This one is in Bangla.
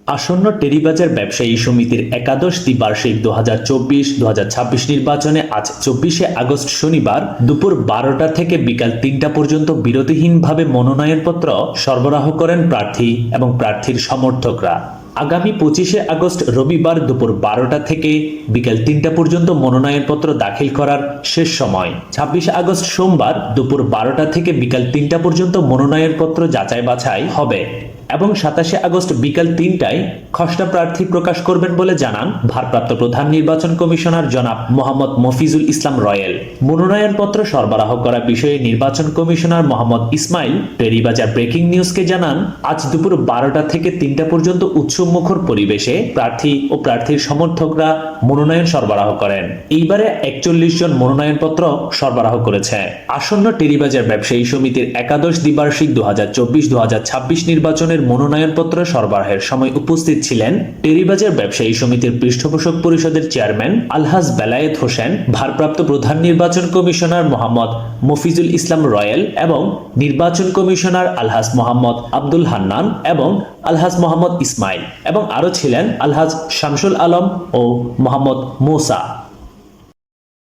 আসন্ন টেরিবাজার ব্যবসায়ী সমিতির একাদশ দ্বিবার্ষিক 2024-2026 নির্বাচনে আজ 24শে আগস্ট শনিবার দুপুর 12টা থেকে বিকাল 3টা পর্যন্ত বিরতিহীনভাবে মনোনয়নপত্র সরবরাহ করেন প্রার্থী এবং প্রার্থীর সমর্থকরা। আগামী 25শে আগস্ট রবিবার দুপুর 12টা থেকে বিকাল 3টা পর্যন্ত মনোনয়নপত্র দাখিল করার শেষ সময়। 26শে আগস্ট সোমবার দুপুর 12টা থেকে বিকাল 3টা পর্যন্ত মনোনয়নপত্র যাচাই বাছাই হবে এবং 27শে আগস্ট বিকাল 3টায় খসড়া প্রার্থী প্রকাশ করবেন বলে জানান ভারপ্রাপ্ত প্রধান নির্বাচন কমিশনার জনাব মোহাম্মদ মফিজুল ইসলাম রয়েল। মনোনয়নপত্র সরবরাহ করা বিষয়ে নির্বাচন কমিশনার মোহাম্মদ ইসমাইল টেরিবাজার ব্রেকিং নিউজকে জানান, আজ দুপুর 12টা থেকে 3টা পর্যন্ত উৎসবমুখর পরিবেশে প্রার্থী ও প্রার্থীর সমর্থকরা মনোনয়ন সরবরাহ করেন। এইবারে 41 জন মনোনয়নপত্র সরবরাহ করেছে। আসন্ন টেরিবাজার ব্যবসায়ী সমিতির একাদশ দ্বিবার্ষিক 2024-2026 নির্বাচনের মনোনয়নপত্র সরবরাহের সময় উপস্থিত ছিলেন টেরিবাজার ব্যবসায়ী সমিতির পৃষ্ঠপোষক পরিষদের চেয়ারম্যান আলহাজ বেলায়েত হোসেন, ভারপ্রাপ্ত প্রধান নির্বাচন কমিশনার মোহাম্মদ মফিজুল ইসলাম রয়েল এবং নির্বাচন কমিশনার আলহাজ মোহাম্মদ আব্দুল হান্নান এবং আলহাজ মোহাম্মদ ইসমাইল, এবং আরও ছিলেন আলহাজ শামসুল আলম ও মোহাম্মদ মুসা।